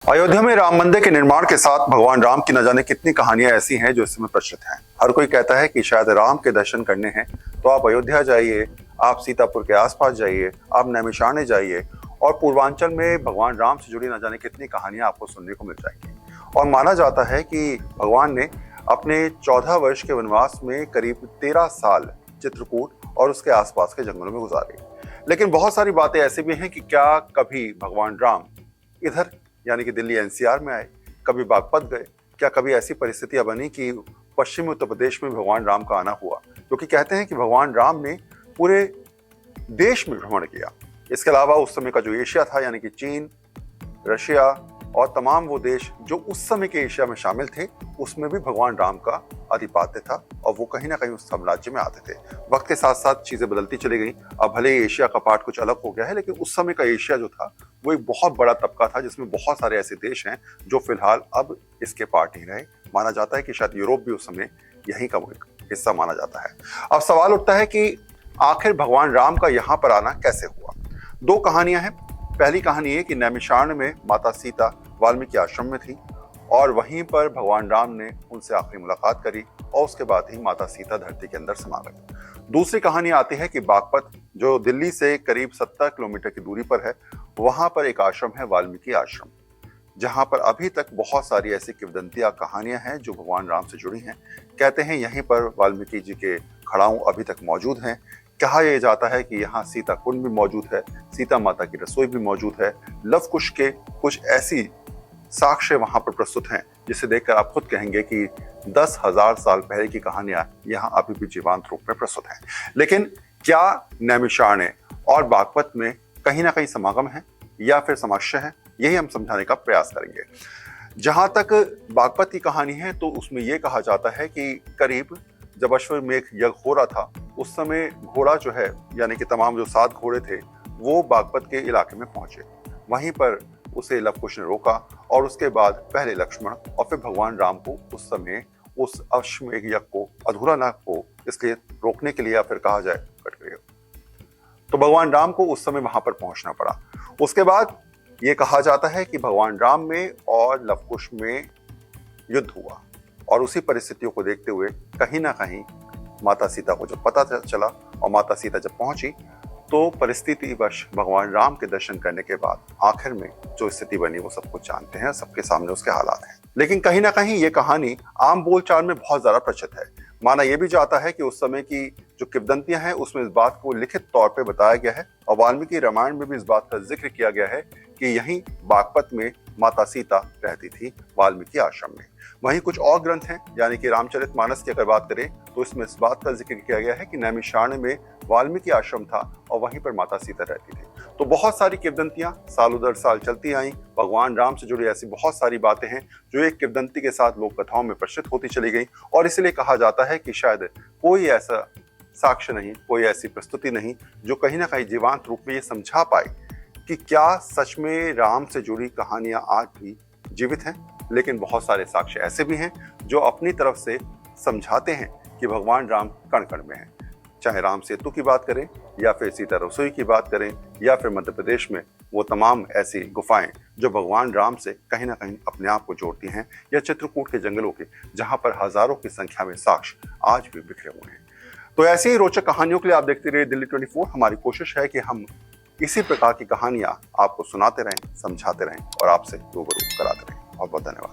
अयोध्या में राम मंदिर के निर्माण के साथ भगवान राम की न जाने कितनी कहानियां ऐसी हैं जो इस समय प्रचलित हैं। हर कोई कहता है कि शायद राम के दर्शन करने हैं तो आप अयोध्या जाइए, आप सीतापुर के आसपास जाइए, आप नैमिषारण्य जाइए और पूर्वांचल में भगवान राम से जुड़ी न जाने कितनी कहानियां आपको सुनने को मिल जाएंगी। और माना जाता है कि भगवान ने अपने 14 वर्ष के वनवास में करीब 13 साल चित्रकूट और उसके आसपास के जंगलों में गुजारे। लेकिन बहुत सारी बातें ऐसी भी हैं कि क्या कभी भगवान राम इधर यानी कि दिल्ली एनसीआर में आए, कभी बागपत गए, क्या कभी ऐसी परिस्थितियां बनी कि पश्चिमी उत्तर प्रदेश में भगवान राम का आना हुआ? क्योंकि कहते हैं कि भगवान राम ने पूरे देश में भ्रमण किया। इसके अलावा उस समय का जो एशिया था यानी कि चीन, रशिया और तमाम वो देश जो उस समय के एशिया में शामिल थे, उसमें भी भगवान राम का आधिपत्य था और वो कहीं ना कहीं उस साम्राज्य में आते थे। वक्त के साथ साथ चीजें बदलती चली गई। अब भले ही एशिया का पार्ट कुछ अलग हो गया है, लेकिन उस समय का एशिया जो था वो एक बहुत बड़ा तबका था जिसमें बहुत सारे ऐसे देश हैं जो फिलहाल अब इसके पार्ट नहीं रहे। माना जाता है कि शायद यूरोप भी उस समय यहीं का एक हिस्सा माना जाता है। अब सवाल उठता है कि आखिर भगवान राम का यहाँ पर आना कैसे हुआ? दो कहानियां हैं। पहली कहानी है कि नैमिषारण्य में माता सीता वाल्मीकि आश्रम में थी और वहीं पर भगवान राम ने उनसे आखिरी मुलाकात करी और उसके बाद ही माता सीता धरती के अंदर समा गई। दूसरी कहानी आती है कि बागपत जो दिल्ली से करीब 70 किलोमीटर की दूरी पर है, वहां पर एक आश्रम है वाल्मीकि आश्रम, जहां पर अभी तक बहुत सारी ऐसी किंवदंतियां कहानियां हैं जो भगवान राम से जुड़ी हैं। कहते हैं यहीं पर वाल्मीकि जी के खड़ाऊं अभी तक मौजूद हैं। कहा यह जाता है कि यहाँ सीता कुंड भी मौजूद है, सीता माता की रसोई भी मौजूद है। लव कुश के कुछ ऐसी साक्ष्य वहां पर प्रस्तुत हैं जिसे देखकर आप खुद कहेंगे कि 10,000 साल पहले की कहानियां यहाँ अभी भी जीवंत रूप में प्रस्तुत हैं। लेकिन क्या नैमिषारण्य और बागपत में कहीं ना कहीं समागम है या फिर समाशय है? यही हम समझाने का प्रयास करेंगे। जहां तक बागपत की कहानी है तो उसमें यह कहा जाता है कि करीब जब अश्वमेध यज्ञ हो रहा था उस समय घोड़ा जो है यानी कि तमाम जो 7 घोड़े थे वो बागपत के इलाके में पहुंचे। वहीं पर उसे लव कुश ने रोका और उसके बाद पहले लक्ष्मण और फिर भगवान राम को उस समय उस अश्वमेध यज्ञ को अधूरा न हो इसलिए रोकने के लिए या फिर कहा जाए कट गए, तो भगवान राम को उस समय वहां पर पहुंचना पड़ा। उसके बाद ये कहा जाता है कि भगवान राम में और लव कुश में युद्ध हुआ और उसी परिस्थितियों को देखते हुए कहीं ना कहीं माता सीता को जब पता चला और माता सीता जब पहुंची तो परिस्थितिवश भगवान राम के दर्शन करने के बाद आखिर में जो स्थिति बनी वो सब कुछ जानते हैं, सबके सामने उसके हालात हैं। लेकिन कहीं ना कहीं ये कहानी आम बोलचाल में बहुत ज्यादा प्रचलित है। माना यह भी जाता है कि उस समय की जो किंवदंतियां हैं उसमें इस बात को लिखित तौर पे बताया गया है और वाल्मीकि रामायण में भी इस बात का जिक्र किया गया है कि यहीं बागपत में माता सीता रहती थी वाल्मीकि आश्रम में। वहीं कुछ और ग्रंथ हैं यानी कि रामचरितमानस की अगर बात करें तो इसमें इस बात का जिक्र किया गया है कि नैमिषारण्य में वाल्मीकि आश्रम था और वहीं पर माता सीता रहती थी। तो बहुत सारी किंवदंतियां सालों दर साल चलती आई। भगवान राम से जुड़ी ऐसी बहुत सारी बातें हैं जो एक किंवदंती के साथ लोक कथाओं में प्रचलित होती चली गई और इसलिए कहा जाता है कि शायद कोई ऐसा साक्ष्य नहीं, कोई ऐसी प्रस्तुति नहीं जो कहीं ना कहीं जीवंत रूप में ये समझा पाए कि क्या सच में राम से जुड़ी कहानियां आज भी जीवित हैं। लेकिन बहुत सारे साक्ष्य ऐसे भी हैं जो अपनी तरफ से समझाते हैं कि भगवान राम कण कण में हैं। चाहे राम सेतु की बात करें या फिर सीता रसोई की बात करें या फिर मध्य प्रदेश में वो तमाम ऐसी गुफाएं जो भगवान राम से कहीं ना कहीं अपने आप को जोड़ती हैं, या चित्रकूट के जंगलों के जहां पर हजारों की संख्या में साक्ष्य आज भी बिखरे हुए हैं। तो ऐसी ही रोचक कहानियों के लिए आप देखते रहिए दिल्ली 24। हमारी कोशिश है कि हम इसी प्रकार की कहानियां आपको सुनाते रहें, समझाते रहें और आपसे रूबरू कराते रहें। बहुत बहुत धन्यवाद।